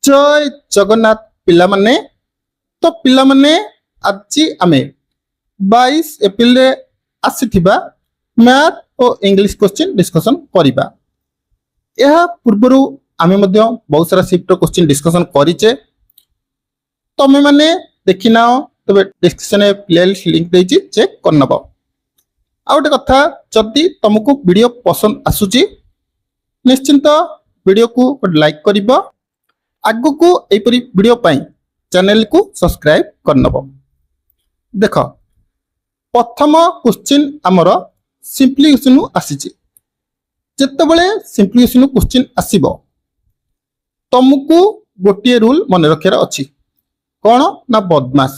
जय जगन्नाथ पिला माने तो पिला माने आज आमे 22 एप्रिल रे आसीथिबा मैथ और इंग्लिश क्वेश्चन डिस्कशन करिबा। यह पूर्वरु आमे मध्य बहुत सारा शिफ्ट क्वेश्चन डिस्कशन करिचे तमे माने देखि नाओ तबे डिस्क्रिप्शन में प्लेलिस्ट लिंक देछि चेक कर नबो। आ गोटे कथा जदि तुमको वीडियो पसंद आसुची निश्चिंत वीडियो को लाइक करिबो आगु को एपरी वीडियो पाई चैनल को सब्सक्राइब कर नबो। देखो प्रथम क्वेश्चन आमर सिंप्लिफिकेशन आसीची जेतेबेले सिंप्लिफिकेशन क्वेश्चन आसीबो तुमको गोटे रूल मन रखियार अछि कोन ना बदमाश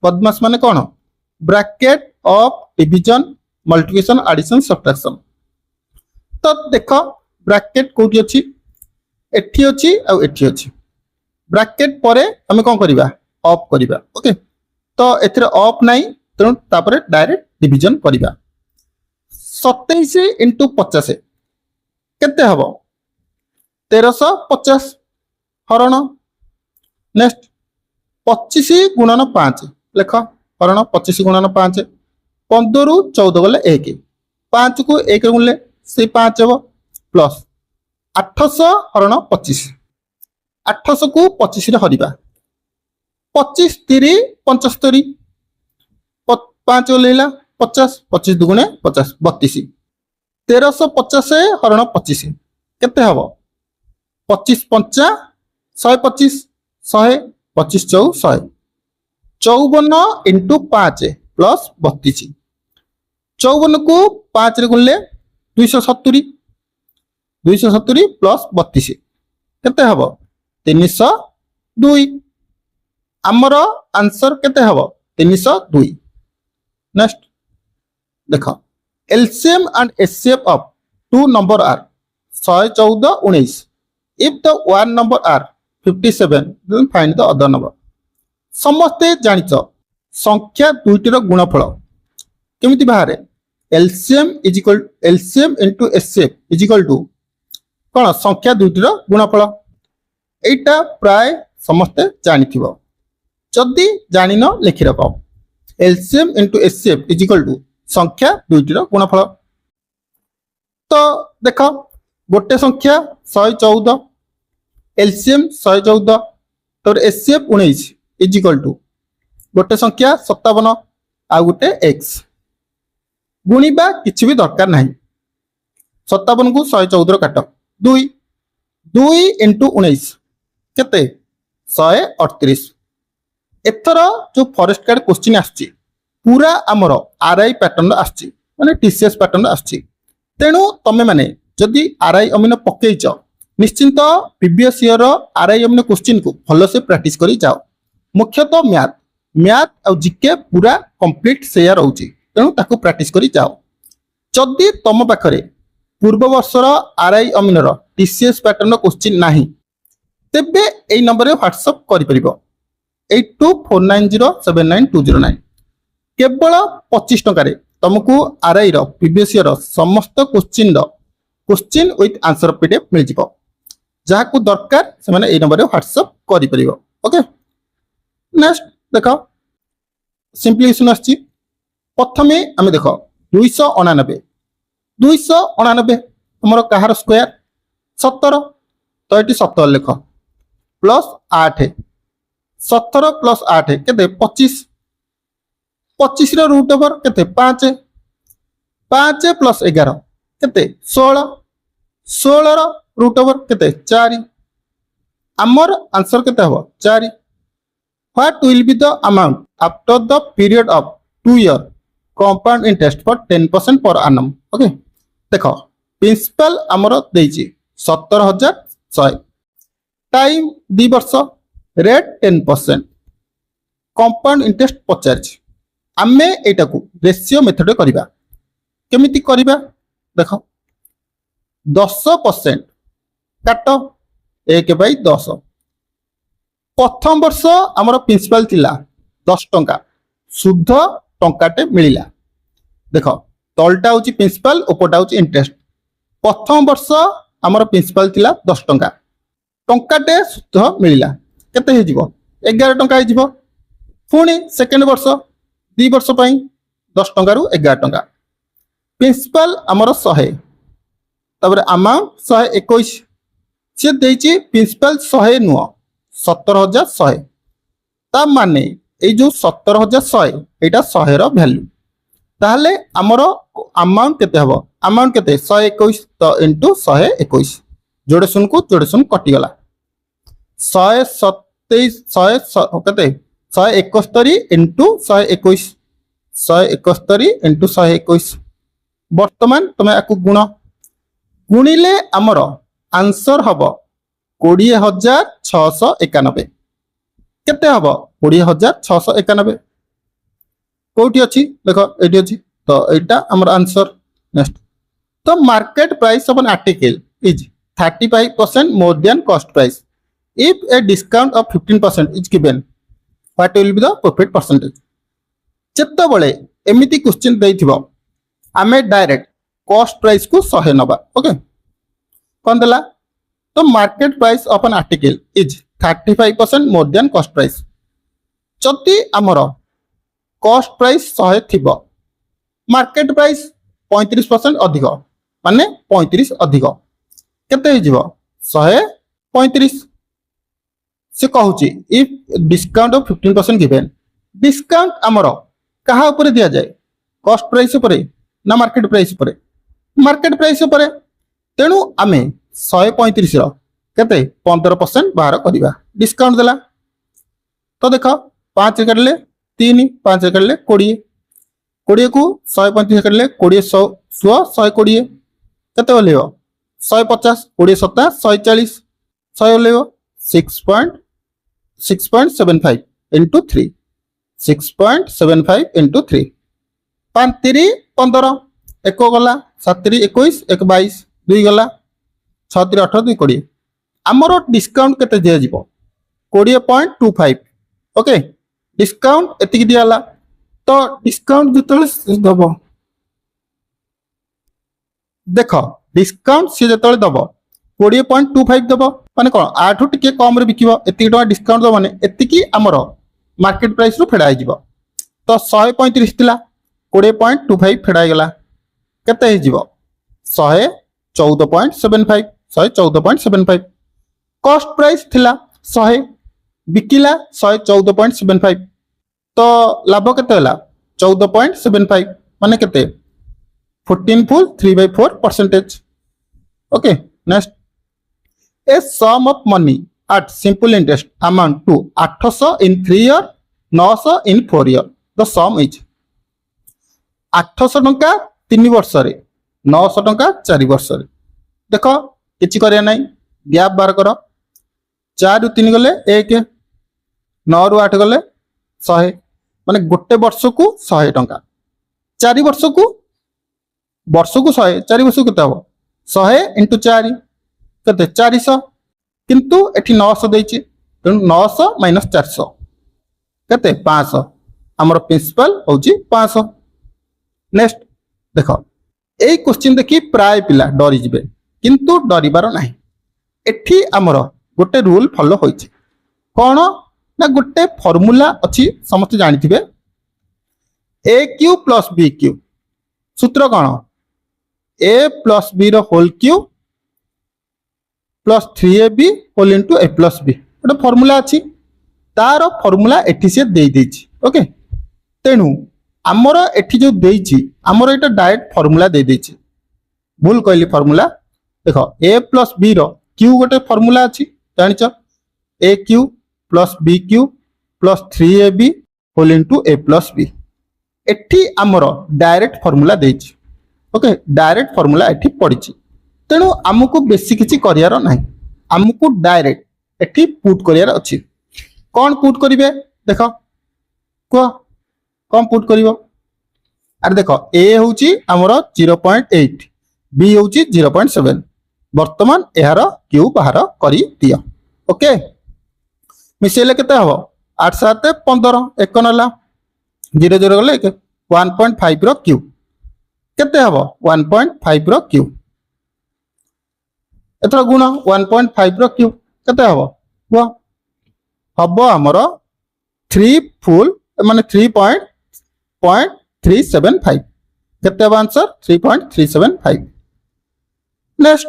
बदमाश माने कोन bracket of division multiplication addition subtraction. तो देखो ब्रैकेट कोठी अछि एठी अछि आ एठी अछि ब्रैकेट परे हमें कोन करिबा ऑफ करिबा। ओके तो एथिरे ऑफ नाही तेणु तापरे डायरेक्ट डिवीजन करिबा। 27 * 50 केते हबो 1350 हरण नेक्स्ट 25 * 5 लेख हरण 25 * 5 15 रु 14 गले 1 5 को 1 गुणले से 5 हबो प्लस 800 हरण 25 800 को 25 रे हरिबा 25 3 75 5 लेला 50 25 दुगुणे 50 32 1350 हरण 25 केते हबो 25 5 125 100 25 4 100 54 * 5 प्लस 32 54 को 5 रे गुणले 270 270 प्लस 32 केते हबो 302 आमर आंसर केते हबो 302। नेक्स्ट देखो LCM and HCF of two number are 114 19 if the one number are 57 then find the other number। समस्ते जानिच संख्या दुईटीर गुणफल केमिति बाहरे LCM into HCF is equal to कोन संख्या दुईटीर गुणफल एटा प्राय समस्ते जानिथिबो जदि जानिनो लिखि रखो LCM into HCF is equal to संख्या दुईटीर गुणफल। तो देखो गोटे संख्या 114 एलसीएम 114 तो एचसीएफ 19 इज इक्वल टू गोटे संख्या 57 आ गोटे एक्स गुणिबा किछि भी दरकार नाही 57 को 114 काट 2 2 * 19 केते 138। एथर जो फॉरेस्ट कार्ड क्वेश्चन आछि पूरा हमर आरआई पैटर्न आछि माने टीसीएस पैटर्न आछि तेनु तमे माने जदि आरआई अमिन पकेइछ निश्चिंत प्रीवियस ईयर आरआई अमिन क्वेश्चन को भलो से प्रैक्टिस करी जाओ। मुख्यतः मैथ और जीके पूरा कंप्लीट शेयर होउची तेनु ताको प्रैक्टिस करी जाओ। जदि तम पाखरे पूर्व वर्षर आरआई अमिनर टीसीएस पैटर्न क्वेश्चन नाही तेबे एई नंबर रे व्हाट्सएप करि परिबो 8249079209 केवल 25 टका रे तुमको आरआई रो प्रीवियस ईयर समस्त क्वेश्चन विथ आंसर पीडीएफ मिल जिवो जहा को दरकार से माने एई नंबर रे व्हाट्सएप करि परिबो। ओके नेक्स्ट देखो सिंप्लिफिकेशन आछि प्रथमे आमे देखो 299 हमर काहार स्क्वायर 17 तो एटी 17 लिख प्लस 8 17 प्लस 8 केते 25 25 रो रूट ओवर केते 5 5 प्लस 11 केते 16 16 रो रूट ओवर केते 4 आमर आंसर केते हबो 4। What will be the amount after the period of 2 year compound interest for 10% पर annum। ओके देखो प्रिंसिपल आमर देछि 17100 टाइम 2 वर्ष रेट 10% कंपाउंड इंटरेस्ट पचार आमे एटा को रेशियो मेथड करिबा केमिति करिबा देखो 10% काट 1/10 प्रथम वर्ष आमर प्रिंसिपल थिला 10 टंका शुद्ध टंकाटे मिलिला देखो तलटा होची प्रिंसिपल ऊपरटा होची इंटरेस्ट प्रथम वर्ष आमर प्रिंसिपल थिला 10 टंका टंकाटे सुध मिलला केते हे जिवो 11 टंका हे जिवो पुणी सेकेंड वर्ष 2 वर्ष पई 10 टंका रु 11 टंका प्रिंसिपल हमर 100 तबरे अमाउंट 121 से देछि प्रिंसिपल 100 नुह 17100 ता माने ए जो 17100 एटा 100 रो वैल्यू ताहले हमर अमाउंट केते हबो अमाउंट केते 121 तो इनटू 121 जोड़े सुन को जोड़े सुन कटि गला 127 100 केते 171 इनटू 121 171 इनटू 121 वर्तमान तमे आकु गुण गुणिले हमर आंसर हबो 20691 केते हबो 20691 कोठी अछि देखो एठी अछि तो एटा हमर आंसर नेक्स्ट तो market price of an article is 35% more than cost price if a discount of 15% is given what will be the profit percentage चेत्त बळे एमिति क्वेश्चन देइथिबो आमे डायरेक्ट कॉस्ट प्राइस को 100 नबा ओके कोन देला तो market price of an article is 35% more than cost price जति हमर कॉस्ट प्राइस 100 थिबो मार्केट प्राइस 35% अधिक माने 35 अधिक केते हे जिवो 135 से कहूची if discount of 15% given discount हमर कहा ऊपर दिया जाए कॉस्ट प्राइस ऊपर ना मार्केट प्राइस ऊपर तेणु आमे 135 रो केते 15% बाहर करबा डिस्काउंट देला तो देखो 5 करले 3 5 करले 20 20 को 135 करले 20 100 120 केते होलेबो 150 20 7 140 100 होलेबो 6.75 into 3 6.75 into 3 5 3 15 1 गला 7 3 21 1 22 2 गला 6 3 18 2 20 हमरो डिस्काउंट केते दिया जिवो 20.25 ओके डिस्काउंट एति दियाला तो डिस्काउंट जतले दबो देखो डिस्काउंट से जतले दबो 20.25 दबो माने कोन आठु टिके कम रे बिकिबो एति टका डिस्काउंट दबो माने एति की हमरो मार्केट प्राइस रु फेडा जिवो तो 135 थिला 20.25 फेडा गेला केते हे जिवो 114.75 114.75 कॉस्ट प्राइस थिला 100 बिकिला 114.75 तो लाभ केते होला 14.75 माने केते 14 full 3/4% okay next a sum of money at simple interest amount to 800 in 3 year 900 in 4 year the sum is 800 टंका 3 वर्ष रे 900 टंका 4 वर्ष रे देखो किछि करिया नै गैप बार करो 4 रु 3 गले 1 9 रु 8 गले 100 माने गोटे वर्ष को 100 टंका 4 वर्ष को 100 4 वर्ष केते हो 100 into 4 केते 400 किंतु एठी 900 देछि तेनु 900 - 400 केते 500 हमर प्रिंसिपल होछि 500 नेक्स्ट देखो एई क्वेश्चन देखि प्राय पिला डरी जिवे किंतु डरिबार नाही एठी हमर गोटे रूल फॉलो होइछि कोन ना गोटे फार्मूला अछि समस्त जानिथिबे AQ + BQ सूत्र कोन A + B रो whole cube plus 3AB whole into A + B गोटे फार्मूला अच्छी तार फार्मूला एठी से दे देछि ओके तेणु आमर एठी जो देछि आमर एटा डायरेक्ट फार्मूला दे देछि भूल कहली फार्मूला देखो A + B रो Q गोटे फार्मूला अच्छी जानिछ AQ + BQ + 3AB whole into A + B एठी आमर डायरेक्ट फार्मूला देछि ओके डायरेक्ट फार्मूला एठी पडिछि तेणु आमको बेसी किछि करियार नाही आमको डायरेक्ट एठी पुट करियार अछि कोन पुट करिवे देखो को कोन पुट करिवो अरे देखो A होउची हमरो 0.8 B होउची 0.7 वर्तमान एहार Q बाहर करी दियो ओके मिसेले केते हबो 8 7 15 1 नला 0 0 गले 1.5 रो Q केते हबो 1.5 रो Q एथरा गुण 1.5 रो Q केते हबो कुह हबो हमर 3 फुल माने 3.375 केते हबो answer 3.375 next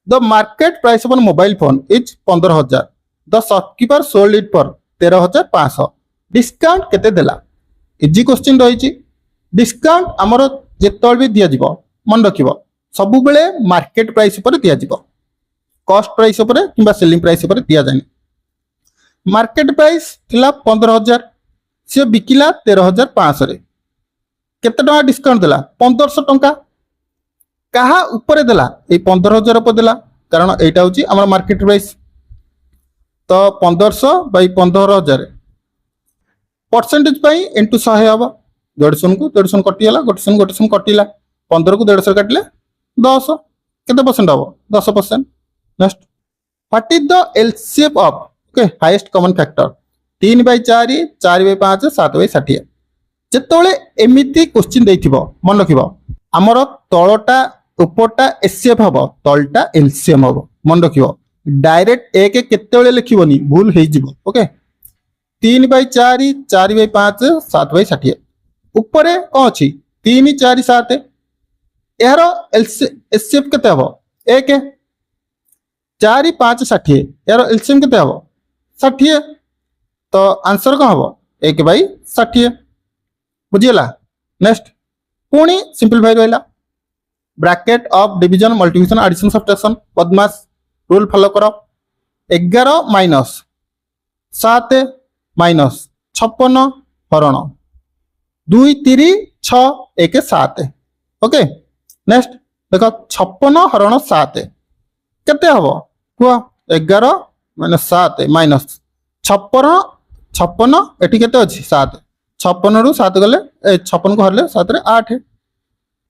the market price of mobile phone is 15,000 the shopkeeper sold it for 13,500 discount केते देला इजी क्वेश्चन रही डिस्काउंट आमर जेतल भी दिया जिवो मन रखिबो सब बेले मार्केट प्राइस ऊपर दिया जिवो कॉस्ट प्राइस ऊपर किंबा सेलिंग प्राइस ऊपर दिया जानी मार्केट प्राइस थिला 15,000 से बिकिला 13,500 रे केते टका डिस्काउंट देला 1500 टका कहा ऊपर देला ए 15,000 ऊपर देला कारण एटा होची हमर मार्केट प्राइस तो 1500 बाई 15,000 परसेंटेज पाई इनटू 100 हबो 150 को 150 कटिला 150 कटिला 15 को 150 काटले 10 केते परसेंट हबो 10%। Next what is the LCM of okay highest common factor 3/4 4/5 7/60 जेतोले एमिति क्वेश्चन देथिबो मन रखिबो हमर तळटा उपरटा एचसीएफ हबो तळटा एलसीएम हबो मन रखिबो डायरेक्ट एक केतेले लिखिबोनी भूल हे जिवो ओके 3/4 4/5 7/60 ऊपरे कौन अच्छी 3 4 7 यार एचसीएफ केते हबो 1 4 5 60 यार एलसीएम केते हबो 60 तो आंसर कौन हबो 1/60 बुझियला। नेक्स्ट पुणी सिंपलीफाई रहला bracket of division multiplication addition subtraction BODMAS rule follow करो 11 माइनस 7 माइनस 56 हरण 2 3 6 1 7 ओके। नेक्स्ट देखो 56 हरण 7 केते हबो कुआ 11 माइनस 7 माइनस 56 एटी केते अछि 7 56 रु 7 गले 56 को हरले 7 रे 8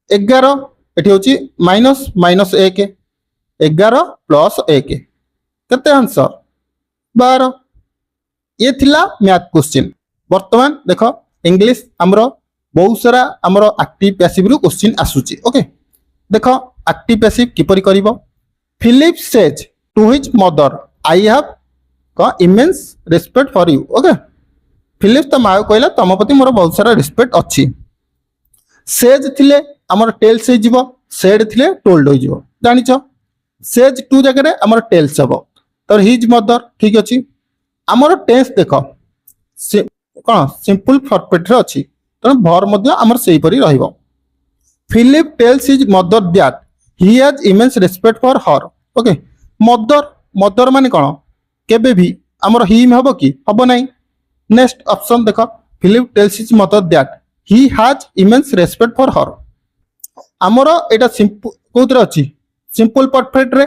11 एटी होची माइनस माइनस 1 11 प्लस 1 केते आंसर 12 ये थिला मैथ क्वेश्चन। वर्तमान देखो इंग्लिश हमरो बहुत सारा हमरो एक्टिव पैसिव रु क्वेश्चन आसुची ओके देखो एक्टिव पैसिव किपरि करिवो Philip says to his mother I have का immense respect for you okay Philip त मायो कहला तम प्रति मोर बहुत सारा रिस्पेक्ट अछि सेज थिले हमर टेल्स हे जिवो सेड थिले टोल्ड हो जिवो जानिचो सेज टू जगह रे हमर टेल्स हबो तो हिज मदर ठीक अछि हमर टेंस देखो कौन सिंपल परफेक्ट रे अछि तो भर मध्य हमर सेही परि रहइबो Philip tells his mother that he has immense respect for her okay mother mother माने कोन केबे भी हमर ही हबो कि हबो नाही। नेक्स्ट ऑप्शन देखो Philip tells his mother that he has immense respect for her हमर एटा सिंपल कोतरे अछि सिंपल परफेक्ट रे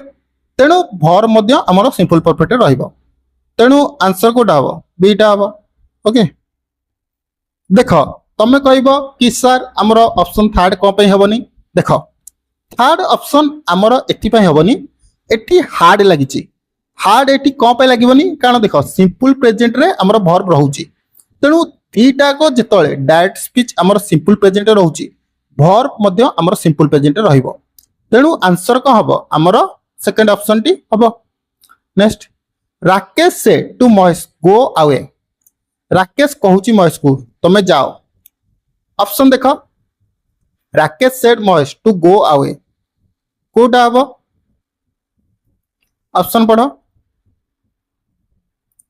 तेणु भर मध्य हमर सिंपल परफेक्ट रे रहइबो तेणु आंसर कोटा हबो बीटा हबो ओके। देखो तमे कहइबो कि सर हमर ऑप्शन थर्ड को पई हबोनी देखो थर्ड ऑप्शन हमर एथि पई हबोनी एठी हार्ड लागिची हार्ड एठी को पई लागिबोनी कारण देखो सिंपल प्रेजेंट रे हमर वर्ब रहउची तेणु दीटा को जेतळे डायरेक्ट स्पीच हमर सिंपल प्रेजेंट रे रहउची वर्ब मध्य हमर सिंपल प्रेजेंट रे रहइबो तेणु आंसर को हबो हमर सेकंड ऑप्शन टी हबो। Next Rakesh say to Mahesh go away Rakesh कहूची महेश को तमे जाओ ऑप्शन देखो Rakesh said Mahesh to go away कोटा हबो ऑप्शन पढ़ो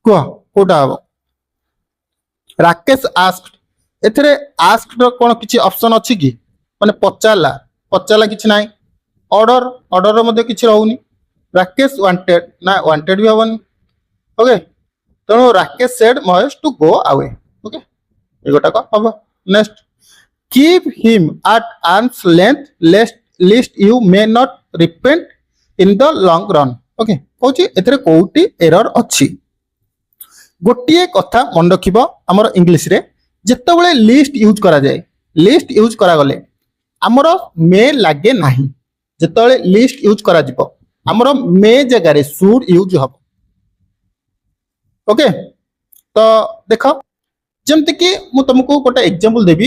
को कोटा हबो राकेश आस्क्ड एथरे आस्क्ड कोन किछि ऑप्शन अछि कि माने पचाला किछि नाही ऑर्डर ऑर्डर मध्ये किछि रहउनी राकेश वांटेड ना वांटेड भी हबनी ओके तेणु Rakesh said Mahesh to go away okay ए गोटा को हबो। Next keep him at arm's length lest you may not repent in the long run okay कहूची एथरे कोउटी एरर अछि गोटिए कथा मन रखिबो हमर इंग्लिश रे जेतेबेले लिस्ट यूज करा जाय लिस्ट यूज करा गले हमर मे लागे नाही जेतेबेले लिस्ट यूज करा जिवो हमर मे जगह रे शुड यूज हबो ओके। तो देखो जमते कि मु तुमको गोटे example Devi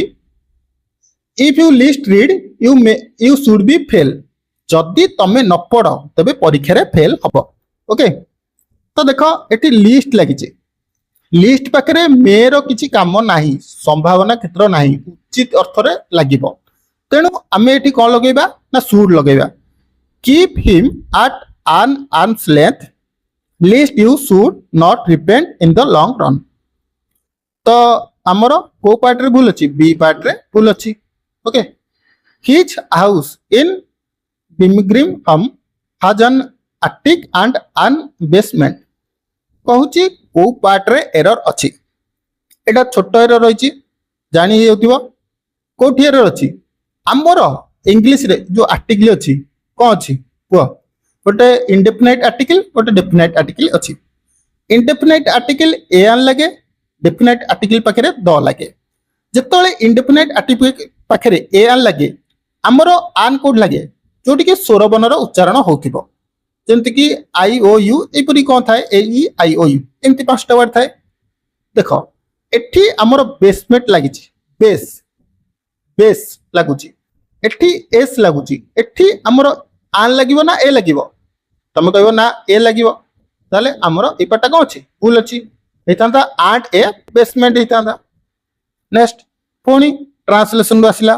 if you list read you should be fail जदि तमे न पढ़ तबे परीक्षा रे फेल हबो ओके तो देख एटी लिस्ट लगी लिस्ट पाखे मे रि कम ना संभावना क्षेत्र ना उचित अर्थ लगे तेणु आम ये कौन लगेगा ना शुड लगेगा keep him eight an arm's length lest you should not repent in the long run तो आमर को पार्ट रे भूल अच्छी बी पार्ट रे भूल अच्छी okay his house in Birmingham has an attic and an basement कहूची को पार्ट रे एरर अच्छी एटा छोट एरर रही जानी होतिबो कोठी एरर अच्छी आमर इंग्लिश रे जो आर्टिकल अच्छी कौन अच्छी कुह गोटे इंडेफिनाइट आर्टिकल गोटे डेफिनाइट आर्टिकल अच्छी इंडेफिनाइट आर्टिकल एन लगे डेफिनाइट आर्टिकल पाखे द लगे जिते इंडेफिनाइट आर्टिकल पाखे एन लगे आमर आन कोड लगे जोटि कि स्वर बनर उच्चारण होमती कि आई ओ यू यपरी कौन थाए ए ई आई ओ यू एमती 5टा वर्ड थाए देख एठी आमर बेसमेंट लगी बेस बेस लगुच एठी एस लगुच एठी आमर आन लगे ना ए लगे तुम कह ना ए लगे ताले आमर ए पार्टा कौन अच्छी भूल अच्छी होता आंट ए बेसमेंट होता नेक्स्ट पुणी ट्रांसलेशन आसला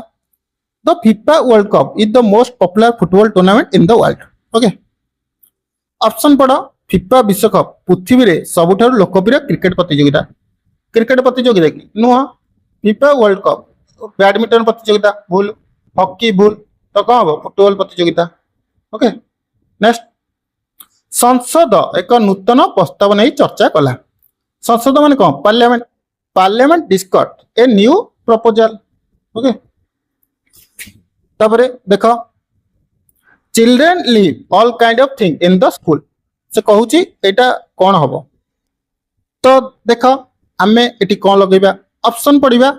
the FIFA world cup is the most popular football tournament in the world okay option पढ़ फीफा विश्वकप पृथ्वी रे सबुठारु लोकप्रिय क्रिकेट प्रतियोगिता की नुह फीफा वर्ल्ड कप बैडमिंटन प्रतियोगिता भूल हॉकी भूल तो कौन हम फुटबॉल प्रतियोगिता ओके नेक्स्ट संसद एक नूतन प्रस्ताव नहीं चर्चा कला संसद माने कौन parliament parliament discussed a new proposal okay तापरे देख children live all kind of thing in the school से कहूची एटा कौन हम तो देख आमे एटी कौन लगेबा ऑप्शन पढ़िबा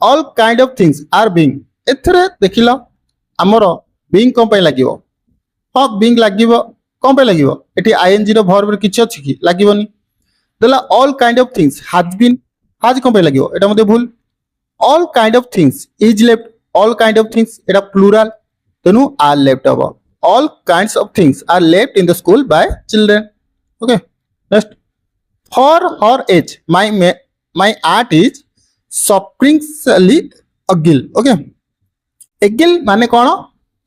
all kind of things are being एथरे देखिलो हमर बीइंग कौन पे लागिवो हाँ बीइंग लागिवो कौन पे लागिवो एटी आईएनजी रो वर्ब किछि अछि कि लागिवोनी देला all kind of things has been has कौन पे लागिवो एटा मते भूल all kind of things is left all kind of things एटा प्लुरल तेनु आर लेफ्ट हबो all kinds of things are left in the school by children okay next for her age my heart is sufferingly अगिल okay एगिल माने कौन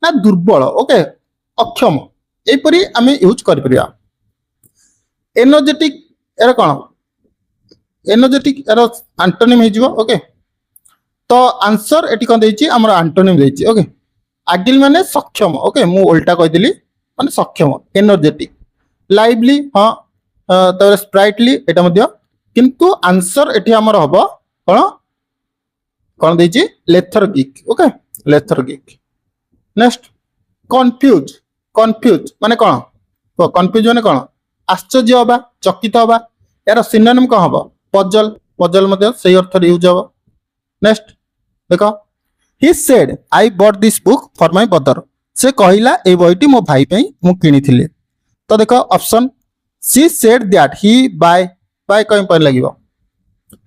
ना दुर्बल okay अक्षम एपरी आम यूज कर एनर्जेटिक एरा कौन एनर्जेटिक एरा आंटोनिम हो ओके तो आंसर एटी कौन देछि हमर आंटोनिम देछि ओके आगिल माने सक्षम ओके मु उल्टा कह दिली माने सक्षम एनर्जेटिक लाइवली हाँ तो स्प्राइटली एटा मध्य किंतु आंसर एटी हमर हबो कौन कौन देछि लेथार्गिक ओके लेथार्गिक नेक्स्ट कंफ्यूज कंफ्यूज माने कौन कंफ्यूज माने कौन आश्चर्य हवा चकित हवा यार सिनोनिम कौन हम पजल पजल मध्य सही अर्थ यूज हम नेक्स्ट देख he said I bought this book for my brother से कहला ए बहीटी मो भाई पे मु किनी तो देख option C said that he by by कौन पे लगिवो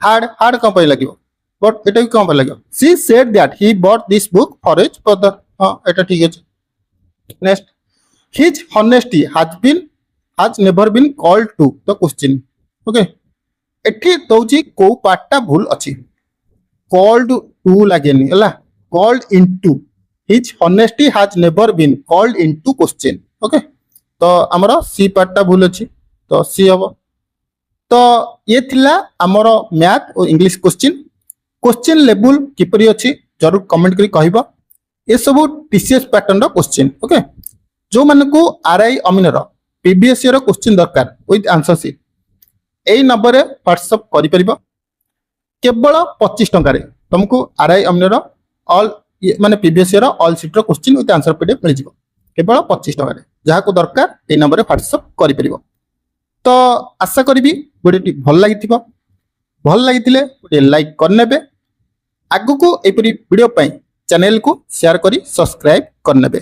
हार्ड हार्ड कौन पे लगिवो बट एटा भी कौन पे लगिवो she said that he bought this book for his brother हां एटा ठीक है next his honesty has never been called to the question okay एठी दउची को पार्टटा भूल अछि कॉल्ड टू लागेनी हला called into his honesty has never been called into question okay तो हमर सी पार्टटा भूल अछि तो सी हबो तो ये थिला हमर मैथ और इंग्लिश क्वेश्चन लेवल किपरि अछि जरूर कमेंट करी कहबो ये सब टीसीएस पैटर्न रो क्वेश्चन ओके जो मानकू आरआई अमीन रो पीबीएससी रो क्वेश्चन दरकार विथ आंसर शीट एई नंबर रे व्हाट्सएप करि परिबो केवल 25 टंका रे तुमको आरआई अमीन रो ऑल माने पीबीएससी रो ऑल शीट रो क्वेश्चन विथ आंसर पीडीएफ मिल जिवो केवल 25 टंका रे जहा को दरकार एई नंबर रे व्हाट्सएप करि परिबो तो आशा करिबी वीडियोटी भल लागिथिबो भल लागिथिले गोटे लाइक करनेबे आगु को एपरी वीडियो पाई चैनल को शेयर करी सब्सक्राइब करनेबे।